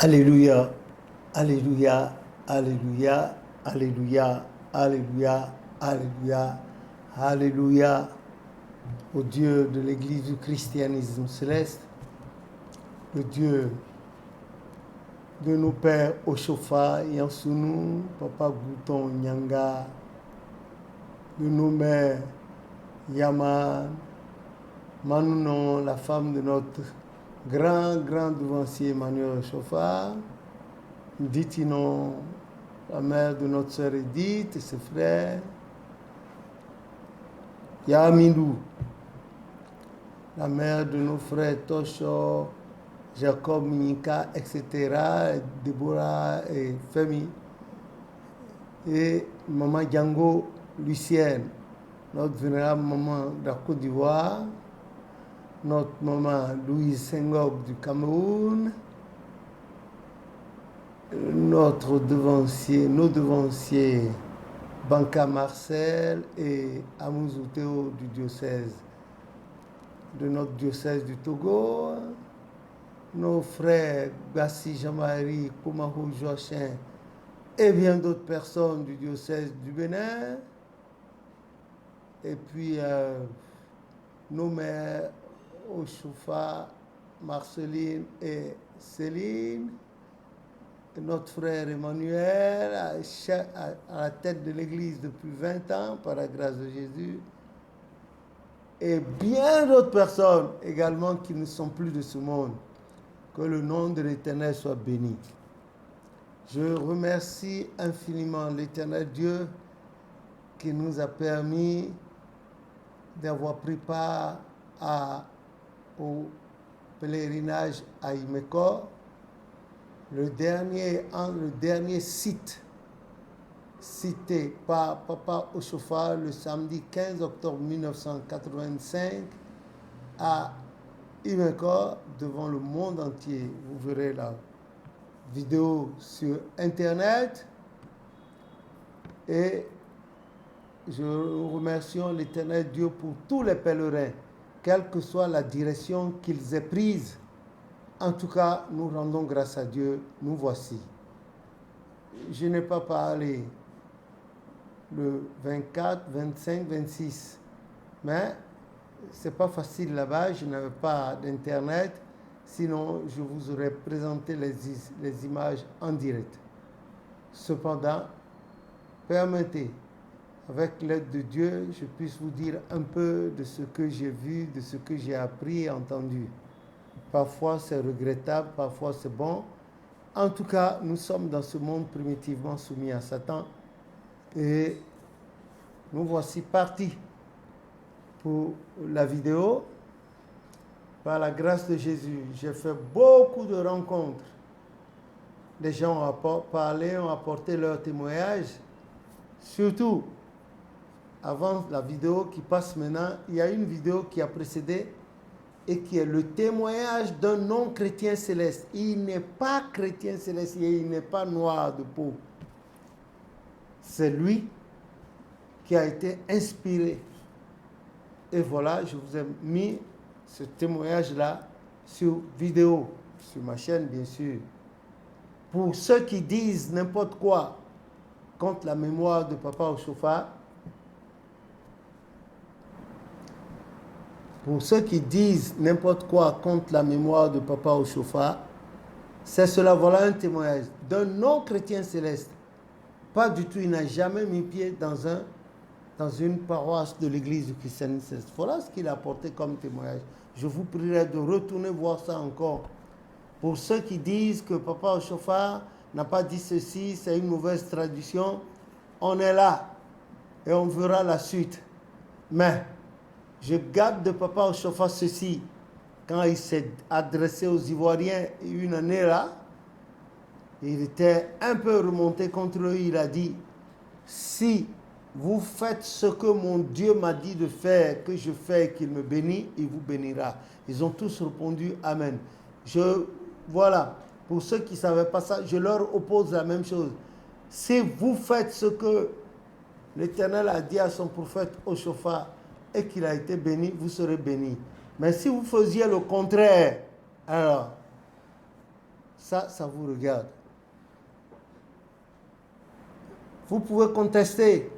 Alléluia, Alléluia, Alléluia, Alléluia, Alléluia, Alléluia, Alléluia, au Dieu de l'Église du christianisme céleste, le Dieu de nos pères Oshofa, Yansunu, Papa Gouton, Nyanga, de nos mères Yaman, Manounon, la femme de notre grand devancier Emmanuel Oshofa, Ditinon, la mère de notre sœur Edith et ses frères, Yamindou, la mère de nos frères Tosho, Jacob, Minika, etc., Déborah et Femi, et Maman Django, Lucienne, notre vénérable maman de la Côte d'Ivoire, notre maman Louise Senghor du Cameroun, nos devanciers Banca Marcel et Amouzoutéo du diocèse, de notre diocèse du Togo, nos frères Gassi Jean-Marie, Koumaho Joachin et bien d'autres personnes du diocèse du Bénin, et puis nos mères Oshoufa, Marceline et Céline, et notre frère Emmanuel à la tête de l'église depuis 20 ans par la grâce de Jésus, et bien d'autres personnes également qui ne sont plus de ce monde. Que le nom de l'Éternel soit béni. Je remercie infiniment l'Éternel Dieu qui nous a permis d'avoir pris part au pèlerinage à Imeko, le dernier site cité par Papa Oshofa le samedi 15 octobre 1985 à Imeko, devant le monde entier. Vous verrez la vidéo sur Internet. Et je remercie l'Éternel Dieu pour tous les pèlerins, quelle que soit la direction qu'ils aient prise. En tout cas, nous rendons grâce à Dieu, nous voici. Je n'ai pas parlé le 24, 25, 26, mais c'est pas facile là-bas, je n'avais pas d'internet, sinon je vous aurais présenté les images en direct. Cependant, permettez, avec l'aide de Dieu, je puisse vous dire un peu de ce que j'ai vu, de ce que j'ai appris et entendu. Parfois c'est regrettable, parfois c'est bon. En tout cas, nous sommes dans ce monde primitivement soumis à Satan et nous voici partis pour la vidéo. Par la grâce de Jésus, j'ai fait beaucoup de rencontres. Les gens ont parlé, ont apporté leur témoignage. Surtout, avant la vidéo qui passe maintenant, il y a une vidéo qui a précédé et qui est le témoignage d'un non-chrétien céleste. Il n'est pas chrétien céleste et il n'est pas noir de peau. C'est lui qui a été inspiré. Et voilà, je vous ai mis ce témoignage-là sur vidéo, sur ma chaîne bien sûr. Pour ceux qui disent n'importe quoi contre la mémoire de Papa Oshofa, c'est cela, voilà un témoignage d'un non-chrétien céleste. Pas du tout, il n'a jamais mis pied dans une paroisse de l'église du christianisme céleste. Voilà ce qu'il a apporté comme témoignage. Je vous prierai de retourner voir ça encore. Pour ceux qui disent que Papa Oshofa n'a pas dit ceci, c'est une mauvaise tradition, on est là et on verra la suite. Mais je garde de Papa Oshofa ceci. Quand il s'est adressé aux Ivoiriens une année là, il était un peu remonté contre eux. Il a dit, si vous faites ce que mon Dieu m'a dit de faire, que je fais et qu'il me bénit, il vous bénira. Ils ont tous répondu Amen. Voilà, pour ceux qui ne savaient pas ça, je leur oppose la même chose. Si vous faites ce que l'Éternel a dit à son prophète Oshofa et qu'il a été béni, vous serez bénis. Mais si vous faisiez le contraire, alors ça vous regarde. Vous pouvez contester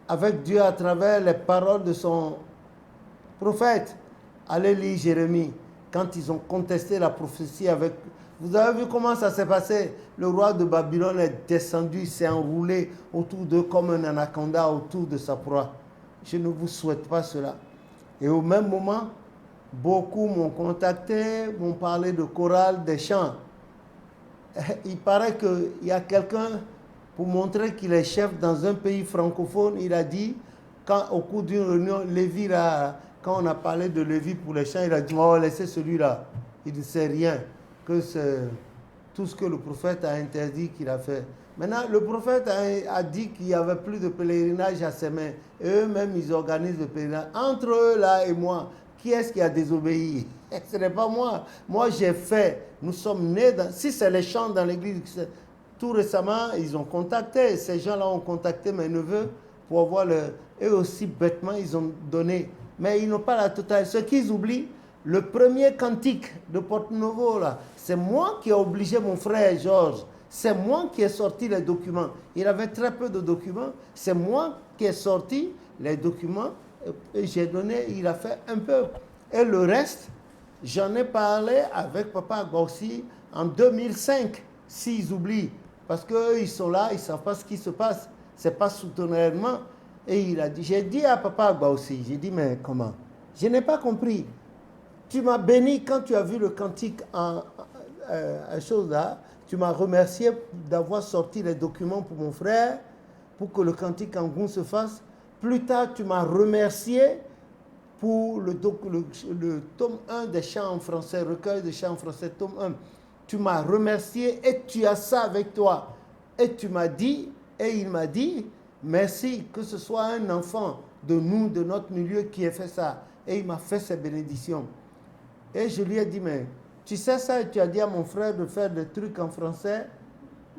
avec Dieu à travers les paroles de son prophète. Allez lire Jérémie, quand ils ont contesté la prophétie avec... Vous avez vu comment ça s'est passé? Le roi de Babylone est descendu, il s'est enroulé autour d'eux comme un anaconda autour de sa proie. Je ne vous souhaite pas cela. Et au même moment, beaucoup m'ont contacté, m'ont parlé de chorale, des chants. Il paraît qu'il y a quelqu'un, pour montrer qu'il est chef dans un pays francophone, il a dit, au cours d'une réunion, Lévi, quand on a parlé de Lévi pour les chants, il a dit, on va laisser celui-là. Il ne sait rien, que c'est tout ce que le prophète a interdit qu'il a fait. Maintenant, le prophète a dit qu'il n'y avait plus de pèlerinage à ses mains. Et eux-mêmes, ils organisent le pèlerinage. Entre eux, là, et moi, qui est-ce qui a désobéi? Ce n'est pas moi. Moi, j'ai fait. Nous sommes nés dans... Si c'est les chants dans l'église, tout récemment, ils ont contacté. Ces gens-là ont contacté mes neveux pour avoir le... Eux aussi, bêtement, ils ont donné. Mais ils n'ont pas la totale. Ce qu'ils oublient, le premier cantique de Porto Novo, là, c'est moi qui ai obligé mon frère Georges. C'est moi qui ai sorti les documents. Il avait très peu de documents. C'est moi qui ai sorti les documents. Et j'ai donné, il a fait un peu. Et le reste, j'en ai parlé avec Papa Agbaoussi en 2005, s'ils oublient. Parce qu'eux, ils sont là, ils ne savent pas ce qui se passe. Ce n'est pas souterrainement. Et il a dit, j'ai dit à Papa Agbaoussi, j'ai dit, mais comment? Je n'ai pas compris. Tu m'as béni quand tu as vu le cantique en chose là. Tu m'as remercié d'avoir sorti les documents pour mon frère, pour que le cantique en goût se fasse. Plus tard, tu m'as remercié pour le tome 1 des chants en français, recueil de chants en français, tome 1. Tu m'as remercié et tu as ça avec toi. Et tu m'as dit, et il m'a dit, merci que ce soit un enfant de nous, de notre milieu qui ait fait ça. Et il m'a fait ses bénédictions. Et je lui ai dit, mais tu sais ça, tu as dit à mon frère de faire des trucs en français.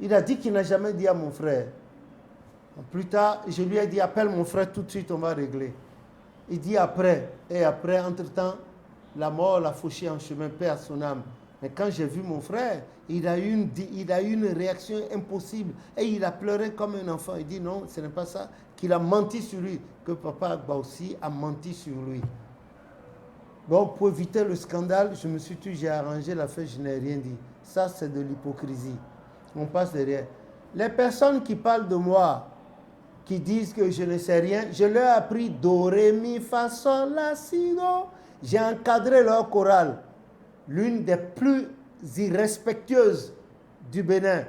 Il a dit qu'il n'a jamais dit à mon frère. Plus tard, je lui ai dit, appelle mon frère tout de suite, on va régler. Il dit après. Et après, entre-temps, la mort l'a fauché en chemin, paix à son âme. Mais quand j'ai vu mon frère, il a eu une réaction impossible. Et il a pleuré comme un enfant. Il dit non, ce n'est pas ça. Qu'il a menti sur lui. Que Papa Agbaoussi a menti sur lui. Bon, pour éviter le scandale, je me suis dit, j'ai arrangé l'affaire, je n'ai rien dit. Ça, c'est de l'hypocrisie. On passe derrière. Les personnes qui parlent de moi, qui disent que je ne sais rien, je leur ai appris do, ré, mi, fa, sol, la, si, do. J'ai encadré leur chorale. L'une des plus irrespectueuses du Bénin.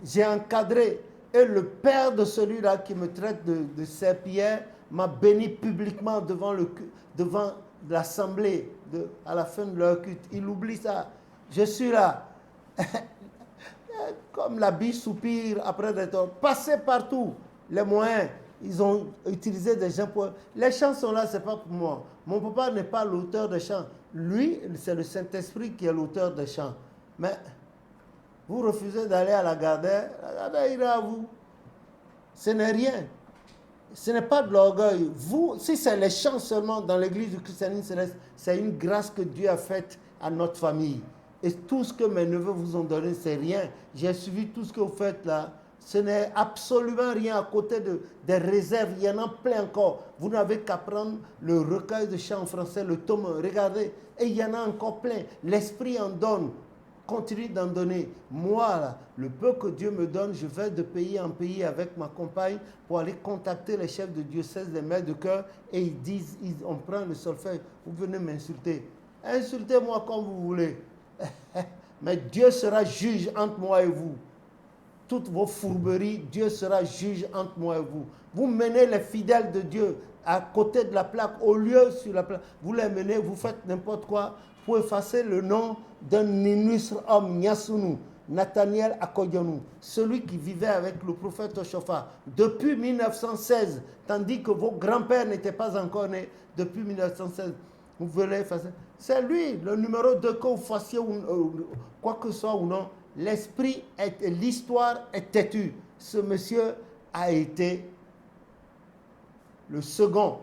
J'ai encadré. Et le père de celui-là qui me traite de Saint-Pierre m'a béni publiquement devant l'assemblée à la fin de leur culte. Il oublie ça. Je suis là. Comme la biche soupire après d'être passé partout. Les moyens, ils ont utilisé des gens pour... Les chants sont là, ce n'est pas pour moi. Mon papa n'est pas l'auteur des chants. Lui, c'est le Saint-Esprit qui est l'auteur des chants. Mais vous refusez d'aller à la Gardère ira à vous. Ce n'est rien. Ce n'est pas de l'orgueil. Vous, si c'est les chants seulement dans l'église du christianisme céleste, c'est une grâce que Dieu a faite à notre famille. Et tout ce que mes neveux vous ont donné, c'est rien. J'ai suivi tout ce que vous faites là. Ce n'est absolument rien à côté des réserves. Il y en a plein encore. Vous n'avez qu'à prendre le recueil de chants en français, le tome 1. Regardez. Et il y en a encore plein. L'Esprit en donne. Continue d'en donner. Moi, là, le peu que Dieu me donne, je vais de pays en pays avec ma compagne pour aller contacter les chefs de diocèse, les maîtres de chœur, et ils disent, on prend le solfège, vous venez m'insulter. Insultez-moi comme vous voulez. Mais Dieu sera juge entre moi et vous. Toutes vos fourberies, Dieu sera juge entre moi et vous. Vous menez les fidèles de Dieu à côté de la plaque, au lieu sur la plaque. Vous les menez, vous faites n'importe quoi pour effacer le nom d'un illustre homme, Nyasunu, Nathaniel Akodionou, celui qui vivait avec le prophète Oshofa depuis 1916, tandis que vos grands-pères n'étaient pas encore nés depuis 1916. Vous voulez effacer. C'est lui, le numéro 2, que vous fassiez quoi que ce soit ou non. L'esprit, l'histoire est têtue. Ce monsieur a été le second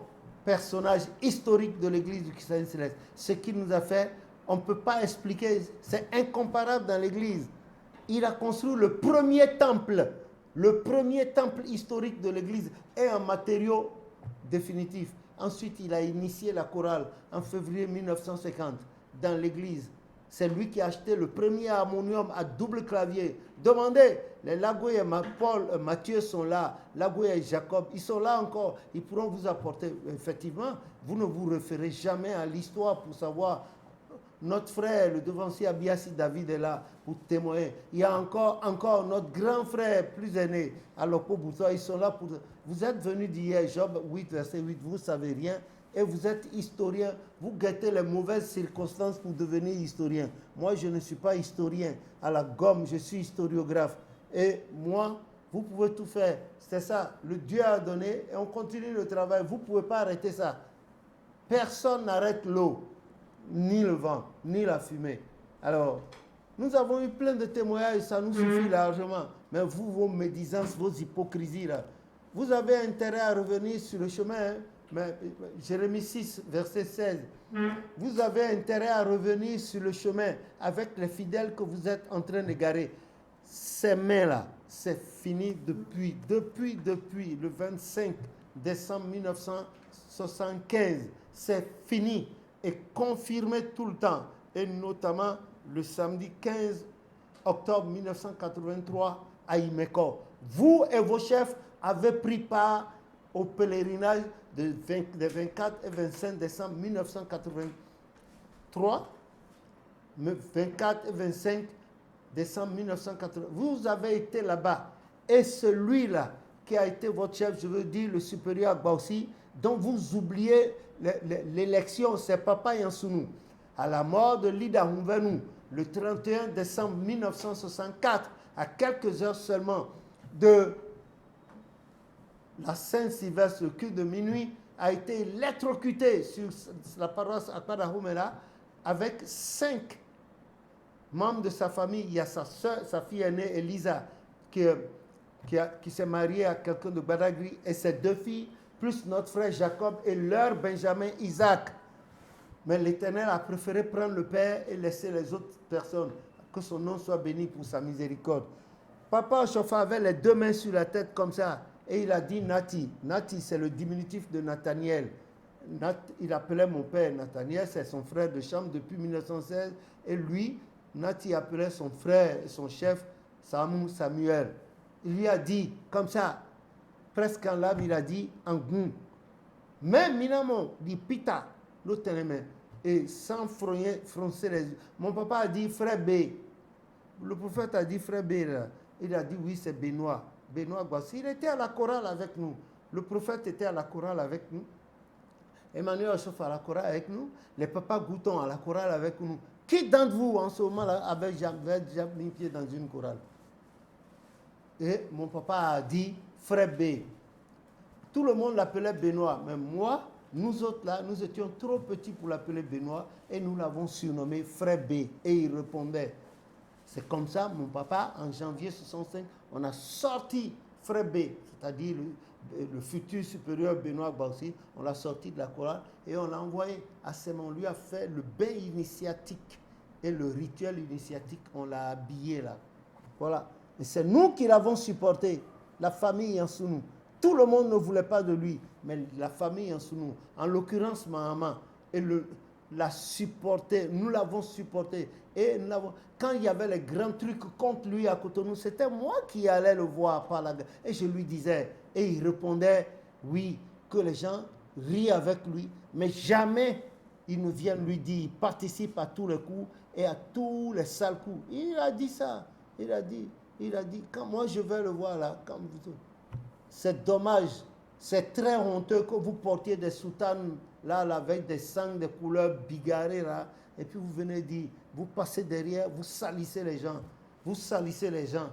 personnage historique de l'église du christianisme céleste. Ce qu'il nous a fait, on ne peut pas expliquer. C'est incomparable dans l'église. Il a construit le premier temple. Le premier temple historique de l'église est un matériau définitif. Ensuite, il a initié la chorale en février 1950 dans l'église. C'est lui qui a acheté le premier harmonium à double clavier. Demandez, les Lagoye, Paul, Mathieu sont là, Lagoye et Jacob, ils sont là encore. Ils pourront vous apporter, effectivement, vous ne vous référez jamais à l'histoire pour savoir. Notre frère, le devancier Abiassi David est là pour témoigner. Il y a encore notre grand frère plus aîné, Aloko Boussa, ils sont là pour... Vous êtes venus d'hier, Job 8, verset 8, vous ne savez rien, et vous êtes historien, vous guettez les mauvaises circonstances pour devenir historien. Moi, je ne suis pas historien à la gomme, je suis historiographe. Et moi, vous pouvez tout faire. C'est ça, le Dieu a donné, et on continue le travail. Vous ne pouvez pas arrêter ça. Personne n'arrête l'eau, ni le vent, ni la fumée. Alors, nous avons eu plein de témoignages, ça nous suffit largement. Mais vous, vos médisances, vos hypocrisies, là, vous avez intérêt à revenir sur le chemin. Hein? Mais, Jérémie 6, verset 16. Vous avez intérêt à revenir sur le chemin avec les fidèles que vous êtes en train d'égarer. Ces mains-là, c'est fini depuis le 25 décembre 1975. C'est fini et confirmé tout le temps. Et notamment le samedi 15 octobre 1983 à Imeko. Vous et vos chefs avez pris part au pèlerinage des 24 et 25 décembre 1983. 24 et 25 décembre 1980. Vous avez été là-bas. Et celui-là qui a été votre chef, je veux dire le supérieur Agbaussi, dont vous oubliez l'élection, c'est Papa Yansounou. À la mort de Lida Humvenou, le 31 décembre 1964, à quelques heures seulement de la Saint-Sylvestre, le culte de minuit, a été électrocuté sur la paroisse Akbadahumela avec 5 membres de sa famille. Il y a sa soeur, sa fille aînée Elisa, qui s'est mariée à quelqu'un de Badagry, et ses 2 filles, plus notre frère Jacob et leur Benjamin Isaac. Mais l'Éternel a préféré prendre le Père et laisser les autres personnes. Que son nom soit béni pour sa miséricorde. Papa Chofa avait les 2 mains sur la tête comme ça. Et il a dit Nati. Nati, c'est le diminutif de Nathaniel. Il appelait mon père Nathaniel, c'est son frère de chambre depuis 1916. Et lui, Nati appelait son frère et son chef Samuel. Il lui a dit, comme ça, presque en lame, il a dit Angoun. Mais Minamo dit Pita, l'autre main. Et sans froncer les yeux. Mon papa a dit frère B. Le prophète a dit frère B. Là. Il a dit oui, c'est Benoît. Benoît Gwassi. Il était à la chorale avec nous. Le prophète était à la chorale avec nous. Emmanuel Ochof à la chorale avec nous. Les papas Gouton à la chorale avec nous. Qui d'entre vous en ce moment-là avait déjà mis pied dans une chorale? Et mon papa a dit frère B. Tout le monde l'appelait Benoît. Mais moi, nous autres là, nous étions trop petits pour l'appeler Benoît et nous l'avons surnommé frère B. Et il répondait. C'est comme ça, mon papa, en janvier 65, on a sorti frère B, c'est-à-dire le futur supérieur Benoît Gbassi, on l'a sorti de la chorale et on l'a envoyé à Sémon. On lui a fait le bain initiatique et le rituel initiatique, on l'a habillé là. Voilà. Et c'est nous qui l'avons supporté, la famille Yansounou. Tout le monde ne voulait pas de lui, mais la famille Yansounou, en l'occurrence Mahama, et l'a supporté, nous l'avons supporté. Et quand il y avait les grands trucs contre lui à Cotonou, c'était moi qui allais le voir par la... Et je lui disais, et il répondait, oui, que les gens rient avec lui, mais jamais ils ne viennent lui dire, il participe à tous les coups et à tous les sales coups. Il a dit ça, il a dit, quand moi je vais le voir là, c'est dommage, c'est très honteux que vous portiez des soutanes là, avec des sangs de couleur bigarrée là, et puis vous venez dire, vous passez derrière, vous salissez les gens, vous salissez les gens.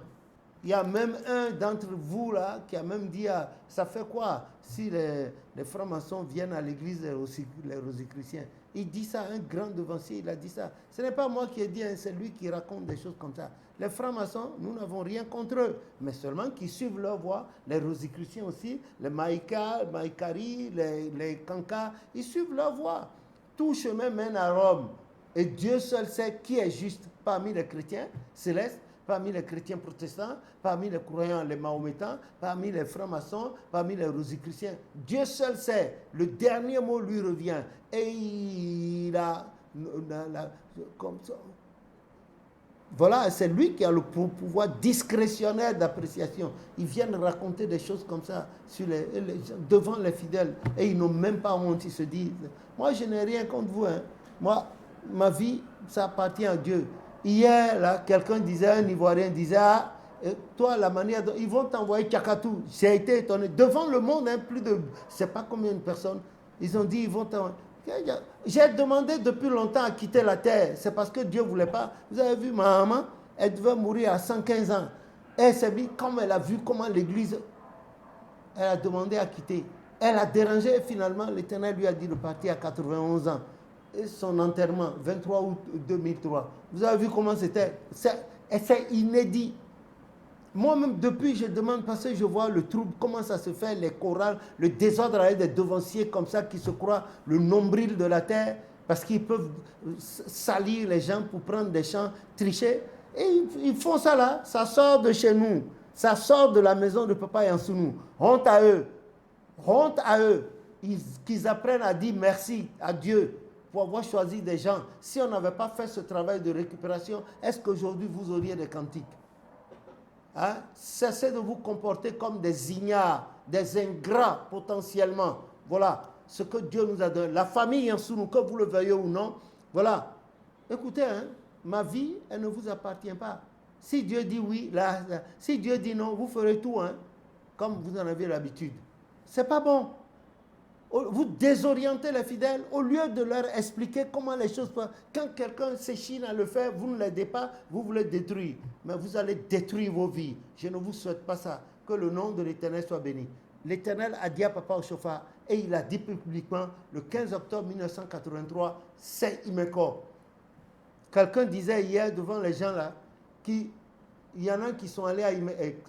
Il y a même un d'entre vous là qui a même dit, ah, ça fait quoi si les francs-maçons viennent à l'église, les rosicruciens? Il dit ça, un grand devancier, il a dit ça. Ce n'est pas moi qui ai dit, hein, c'est lui qui raconte des choses comme ça. Les francs-maçons, nous n'avons rien contre eux, mais seulement qu'ils suivent leur voie. Les rosicruciens aussi, les Maïkari, les Kanka, ils suivent leur voie. Tout chemin mène à Rome. Et Dieu seul sait qui est juste parmi les chrétiens célestes, parmi les chrétiens protestants, parmi les croyants, les mahométans, parmi les francs-maçons, parmi les rosicruciens. Dieu seul sait. Le dernier mot lui revient. Et il a comme ça. Voilà, c'est lui qui a le pouvoir discrétionnaire d'appréciation. Ils viennent raconter des choses comme ça devant les fidèles et ils n'ont même pas honte. Ils se disent, moi je n'ai rien contre vous. Hein. Moi, ma vie, ça appartient à Dieu. Hier, là, quelqu'un disait, un Ivoirien disait, ah, toi, la manière dont ils vont t'envoyer Tchakatou. J'ai été étonné. Devant le monde, hein, plus de, je ne sais pas combien de personnes, ils ont dit, ils vont t'envoyer. J'ai demandé depuis longtemps à quitter la terre. C'est parce que Dieu ne voulait pas. Vous avez vu ma maman, elle devait mourir à 115 ans. Elle s'est dit, comme elle a vu comment l'église, elle a demandé à quitter. Elle a dérangé et finalement l'Éternel lui a dit de partir à 91 ans. Et son enterrement, 23 août 2003. Vous avez vu comment c'était? C'est inédit. Moi-même, depuis, je demande parce que je vois le trouble, comment ça se fait, les chorales, le désordre avec des devanciers comme ça qui se croient le nombril de la terre parce qu'ils peuvent salir les gens pour prendre des chants, tricher. Et ils font ça là, ça sort de chez nous, ça sort de la maison de Papa Yansounou. Honte à eux, qu'ils apprennent à dire merci à Dieu pour avoir choisi des gens. Si on n'avait pas fait ce travail de récupération, est-ce qu'aujourd'hui vous auriez des cantiques? Hein? Cessez de vous comporter comme des ignares, des ingrats potentiellement. Voilà ce que Dieu nous a donné. La famille en sous nous, que vous le veuillez ou non. Voilà. Écoutez, hein, ma vie, elle ne vous appartient pas. Si Dieu dit oui, si Dieu dit non, vous ferez tout, hein, comme vous en avez l'habitude. C'est pas bon. Vous désorientez les fidèles au lieu de leur expliquer comment les choses peuvent. Quand quelqu'un s'échine à le faire, vous ne l'aidez pas, vous voulez détruire. Mais vous allez détruire vos vies. Je ne vous souhaite pas ça. Que le nom de l'Éternel soit béni. L'Éternel a dit à Papa Oshofa et il a dit publiquement le 15 octobre 1983, c'est Imeko. Quelqu'un disait hier devant les gens là, il y en a qui sont allés à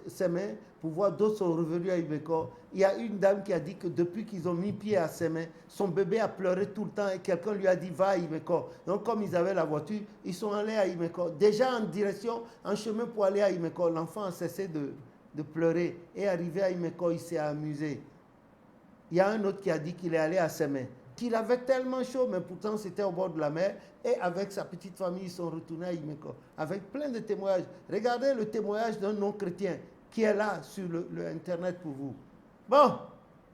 Sémé pour voir, d'autres sont revenus à Imeko. Il y a une dame qui a dit que depuis qu'ils ont mis pied à Sémé, son bébé a pleuré tout le temps et quelqu'un lui a dit va à Imeko. Donc comme ils avaient la voiture, ils sont allés à Imeko. Déjà en direction, en chemin pour aller à Imeko, l'enfant a cessé de pleurer et arrivé à Imeko, il s'est amusé. Il y a un autre qui a dit qu'il est allé à Sémé, qu'il avait tellement chaud, mais pourtant c'était au bord de la mer, et avec sa petite famille, ils sont retournés à Imeko, avec plein de témoignages. Regardez le témoignage d'un non-chrétien qui est là sur le Internet pour vous. Bon,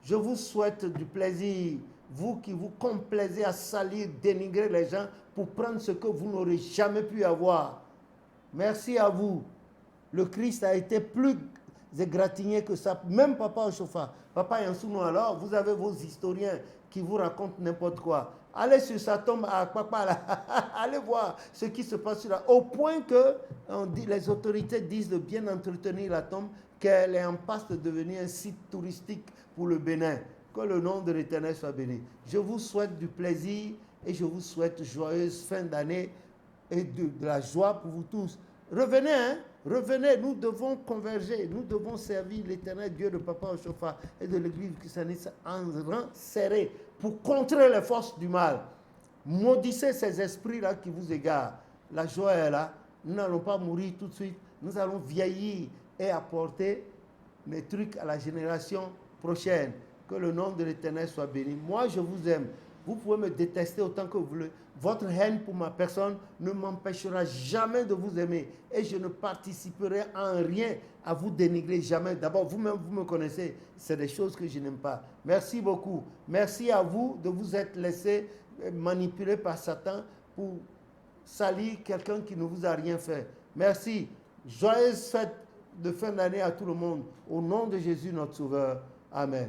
je vous souhaite du plaisir, vous qui vous complaisez à salir, dénigrer les gens pour prendre ce que vous n'aurez jamais pu avoir. Merci à vous. Le Christ a été plus égratigné que ça. Même Papa Oshofa, Papa Yansounou, alors, vous avez vos historiens qui vous racontent n'importe quoi. Allez sur sa tombe à Papa, là. Allez voir ce qui se passe là. Au point que les autorités disent de bien entretenir la tombe, qu'elle est en passe de devenir un site touristique pour le Bénin. Que le nom de l'Éternel soit béni. Je vous souhaite du plaisir et je vous souhaite joyeuse fin d'année et de la joie pour vous tous. Revenez, hein? Revenez, nous devons converger, nous devons servir l'Éternel Dieu de Papa Oshofa et de l'Église christianiste en rang serré pour contrer les forces du mal. Maudissez ces esprits-là qui vous égarent. La joie est là. Nous n'allons pas mourir tout de suite. Nous allons vieillir et apporter des trucs à la génération prochaine. Que le nom de l'Éternel soit béni. Moi, je vous aime. Vous pouvez me détester autant que vous voulez. Votre haine pour ma personne ne m'empêchera jamais de vous aimer. Et je ne participerai en rien à vous dénigrer, jamais. D'abord, vous-même, vous me connaissez. C'est des choses que je n'aime pas. Merci beaucoup. Merci à vous de vous être laissé manipuler par Satan pour salir quelqu'un qui ne vous a rien fait. Merci. Joyeuse fête de fin d'année à tout le monde. Au nom de Jésus, notre Sauveur. Amen.